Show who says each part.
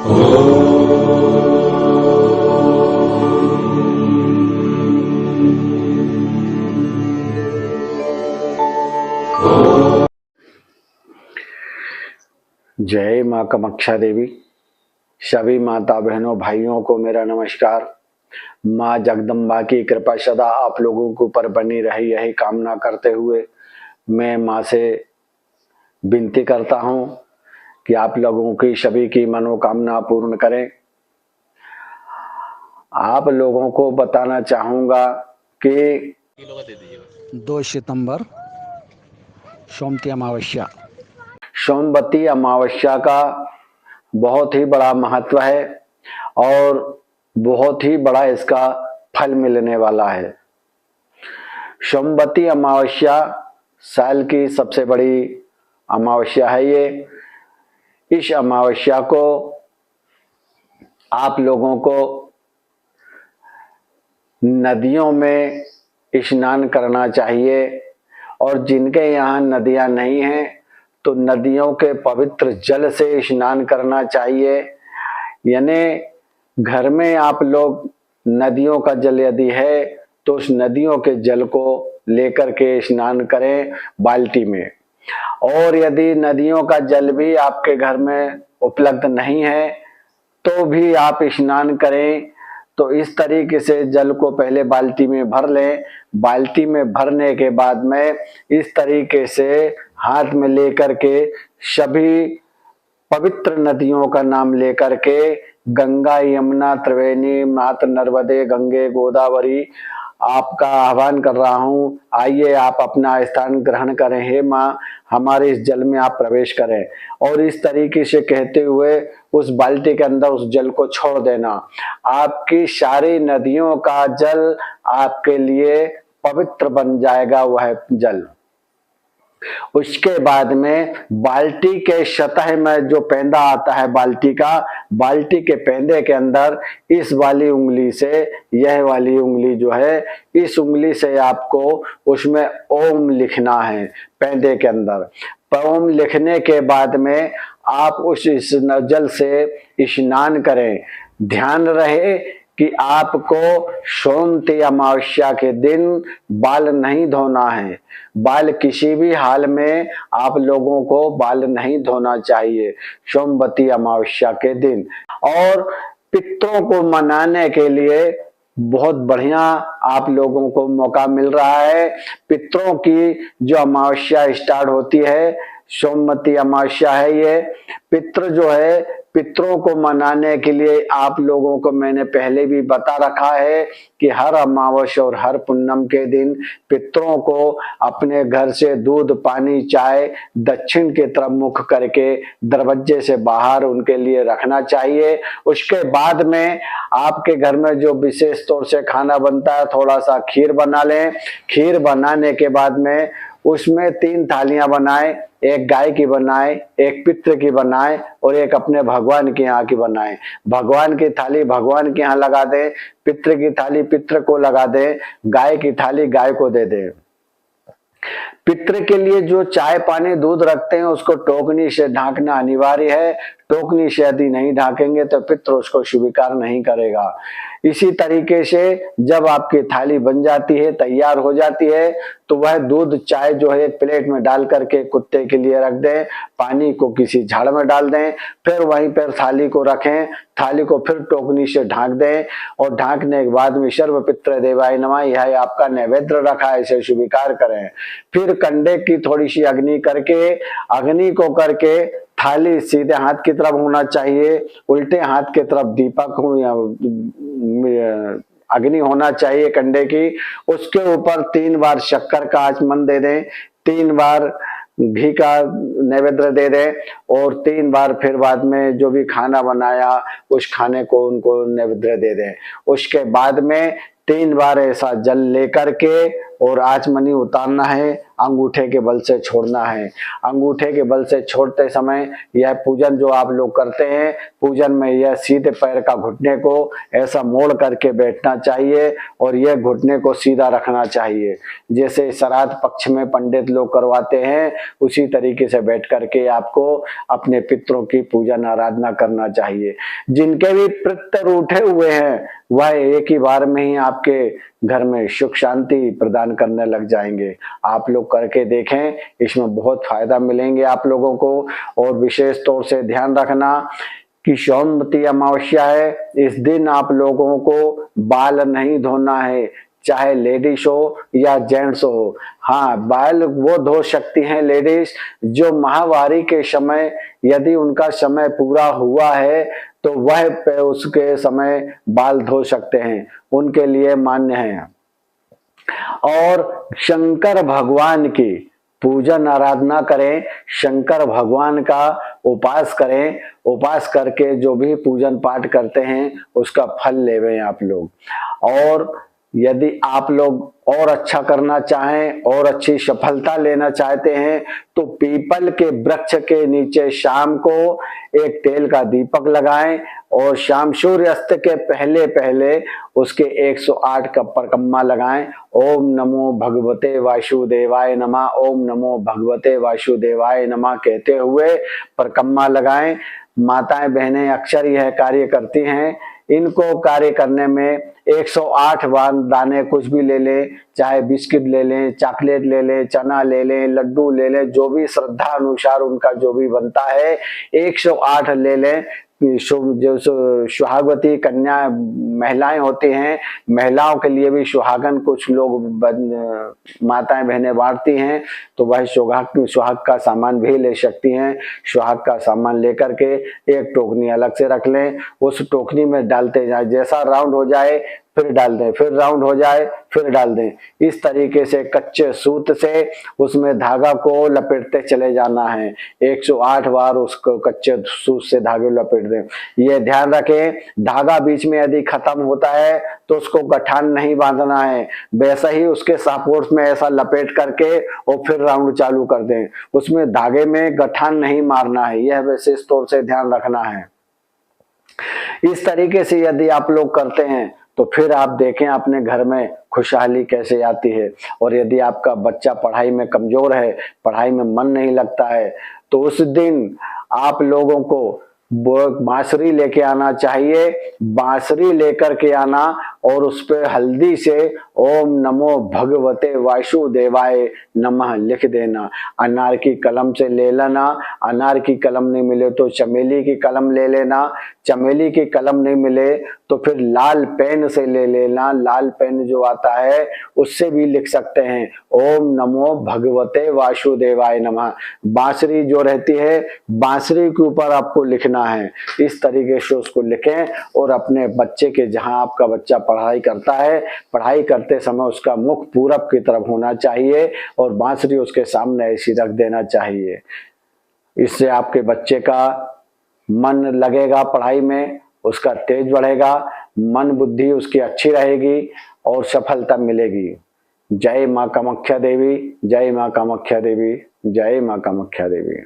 Speaker 1: जय माँ कामाक्षा देवी। सभी माता बहनों भाइयों को मेरा नमस्कार। माँ जगदम्बा की कृपा सदा आप लोगों के ऊपर बनी रही, यही कामना करते हुए मैं माँ से विनती करता हूँ कि आप लोगों की सभी की मनोकामना पूर्ण करें। आप लोगों को बताना चाहूँगा कि
Speaker 2: 2 सितंबर सोमवती अमावस्या।
Speaker 1: सोमवती अमावस्या का बहुत ही बड़ा महत्व है और बहुत ही बड़ा इसका फल मिलने वाला है। सोमवती अमावस्या साल की सबसे बड़ी अमावस्या है ये। इस अमावस्या को आप लोगों को नदियों में स्नान करना चाहिए और जिनके यहाँ नदियाँ नहीं हैं तो नदियों के पवित्र जल से स्नान करना चाहिए। यानी घर में आप लोग नदियों का जल यदि है तो उस नदियों के जल को लेकर के स्नान करें बाल्टी में। और यदि नदियों का जल भी आपके घर में उपलब्ध नहीं है तो भी आप स्नान करें। तो इस तरीके से जल को पहले बाल्टी में भर लें। बाल्टी में भरने के बाद में इस तरीके से हाथ में लेकर के सभी पवित्र नदियों का नाम लेकर के गंगा, यमुना, त्रिवेणी, मात, नर्मदे, गंगे, गोदावरी आपका आह्वान कर रहा हूँ। आइए आप अपना स्थान ग्रहण करें। हे माँ, हमारे इस जल में आप प्रवेश करें। और इस तरीके से कहते हुए उस बाल्टी के अंदर उस जल को छोड़ देना। आपकी सारी नदियों का जल आपके लिए पवित्र बन जाएगा वह जल। उसके बाद में बाल्टी के सतह में जो पेंदा आता है बाल्टी का, बाल्टी के पेंदे के अंदर इस वाली उंगली से, यह वाली उंगली जो है, इस उंगली से आपको उसमें ओम लिखना है पेंदे के अंदर। ओम लिखने के बाद में आप उस जल से स्नान करें। ध्यान रहे कि आपको सोमवती अमावस्या के दिन बाल नहीं धोना है। बाल किसी भी हाल में आप लोगों को बाल नहीं धोना चाहिए सोमवती अमावस्या के दिन। और पितरों को मनाने के लिए बहुत बढ़िया आप लोगों को मौका मिल रहा है। पितरों की जो अमावस्या स्टार्ट होती है, सोमवती अमावस्या है ये। पितृ जो है, पितरों को मनाने के लिए आप लोगों को मैंने पहले भी बता रखा है कि हर अमावस्या और हर पूनम के दिन पितरों को अपने घर से दूध, पानी, चाय दक्षिण की तरफ मुख करके दरवाजे से बाहर उनके लिए रखना चाहिए। उसके बाद में आपके घर में जो विशेष तौर से खाना बनता है, थोड़ा सा खीर बना लें। खीर बनाने के बाद में उसमें 3 थालियां बनाएं। एक गाय की बनाएं, एक पितृ की बनाएं और एक अपने भगवान के यहाँ की बनाएं। भगवान की थाली भगवान के यहाँ लगा दें, पितृ की थाली पितृ को लगा दें, गाय की थाली गाय को दे दें। पितृ के लिए जो चाय, पानी, दूध रखते हैं उसको टोकनी से ढांकना अनिवार्य है। टोकनी से यदि नहीं ढांकेंगे तो पितृ उसको स्वीकार नहीं करेगा। इसी तरीके से जब आपकी थाली बन जाती है, तैयार हो जाती है, तो वह दूध, चाय जो है एक प्लेट में डाल करके कुत्ते के लिए रख दें। पानी को किसी झाड़ में डाल दें। फिर वहीं पर थाली को रखें। थाली को फिर टोकनी से ढांक दें और ढांकने के बाद में सर्व पितृ देवाय नमः, यह आपका नैवेद्य रखा है, इसे स्वीकार करें। फिर कंडे की थोड़ी सी अग्नि करके, अग्नि को करके थाली सीधे हाथ की तरफ होना चाहिए, उल्टे हाथ की तरफ दीपक हो या अग्नि होना चाहिए कंडे की। उसके ऊपर 3 बार शक्कर का आचमन दे दें, 3 बार घी का नैवेद्य दे दें और 3 बार फिर बाद में जो भी खाना बनाया उस खाने को उनको नैवेद्य दे दें। उसके बाद में 3 बार ऐसा जल लेकर के और आचमनी उतारना है, अंगूठे के बल से छोड़ना है। अंगूठे के बल से छोड़ते समय यह पूजन जो आप लोग करते हैं, पूजन में यह सीधे पैर का घुटने को ऐसा मोड़ करके बैठना चाहिए और यह घुटने को सीधा रखना चाहिए। जैसे श्राद्ध पक्ष में पंडित लोग करवाते हैं, उसी तरीके से बैठ करके आपको अपने पितरों की पूजन आराधना करना चाहिए। जिनके भी पितर उठे हुए हैं वह एक ही बार में ही आपके घर में सुख शांति प्रदान करने लग जाएंगे। आप लोग करके देखें, इसमें बहुत फायदा मिलेंगे आप लोगों को। और विशेष तौर से ध्यान रखना कि सोमवती अमावस्या है, इस दिन आप लोगों को बाल नहीं धोना है, चाहे लेडीज हो या जेंट्स हो। हाँ, बाल वो धो सकती हैं लेडीज जो माहवारी के समय यदि उनका समय पूरा हुआ है तो वह उसके समय बाल धो सकते हैं, उनके लिए मान्य है। और शंकर भगवान की पूजन आराधना करें, शंकर भगवान का उपास करें, उपास करके जो भी पूजन पाठ करते हैं उसका फल लेवें आप लोग। और यदि आप लोग और अच्छा करना चाहें और अच्छी सफलता लेना चाहते हैं तो पीपल के वृक्ष के नीचे शाम को एक तेल का दीपक लगाएं और शाम सूर्यास्त के पहले पहले उसके 108 का परिक्रमा लगाएं। ओम नमो भगवते वासुदेवाय नमः, ओम नमो भगवते वासुदेवाय नमः कहते हुए परिक्रमा लगाएं। माताएं बहनें अक्सर यह कार्य करती हैं, इनको कार्य करने में 108 बार दाने कुछ भी ले लें, चाहे बिस्किट ले लें, चॉकलेट ले लें, चना ले लें, लड्डू ले लें, जो भी श्रद्धा अनुसार उनका जो भी बनता है 108 ले लें। जो सुहागवती कन्या महिलाएं होती हैं, महिलाओं के लिए भी सुहागन कुछ लोग माताएं बहनें बांटती हैं, तो वह सुहाग का सामान भी ले सकती हैं। सुहाग का सामान लेकर के एक टोकनी अलग से रख लें, उस टोकनी में डालते जाए, जैसा राउंड हो जाए फिर डाल दें, फिर राउंड हो जाए फिर डाल दें। इस तरीके से कच्चे सूत से उसमें धागा को लपेटते चले जाना है। 108 बार उसको कच्चे सूत से धागे लपेट दें। ये ध्यान रखें, धागा बीच में यदि खत्म होता है तो उसको गठान नहीं बांधना है, वैसा ही उसके सपोर्ट में ऐसा लपेट करके और फिर राउंड चालू कर दें। उसमें धागे में गठान नहीं मारना है, यह विशेष तौर से ध्यान रखना है। इस तरीके से यदि आप लोग करते हैं तो फिर आप देखें अपने घर में खुशहाली कैसे आती है। और यदि आपका बच्चा पढ़ाई में कमजोर है, पढ़ाई में मन नहीं लगता है, तो उस दिन आप लोगों को बांसुरी लेके आना चाहिए। बांसुरी लेकर के आना और उस पे हल्दी से ओम नमो भगवते वासुदेवाय नमः लिख देना। अनार की कलम से ले लेना, अनार की कलम नहीं मिले तो चमेली की कलम ले लेना, चमेली की कलम नहीं मिले तो फिर लाल पेन से ले लेना, लाल पेन जो आता है उससे भी लिख सकते हैं ओम नमो भगवते वासुदेवाय नमः। बांसुरी जो रहती है, बांसुरी के ऊपर आपको लिखना है। इस तरीके से उसको लिखें और अपने बच्चे के, जहां आपका बच्चा पढ़ाई करता है, पढ़ाई करते समय उसका मुख पूरब की तरफ होना चाहिए और बांसुरी उसके सामने ऐसी रख देना चाहिए। इससे आपके बच्चे का मन लगेगा पढ़ाई में, उसका तेज बढ़ेगा, मन बुद्धि उसकी अच्छी रहेगी और सफलता मिलेगी। जय मां कामाख्या देवी, जय मां कामाख्या देवी, जय मां कामाख्या देवी।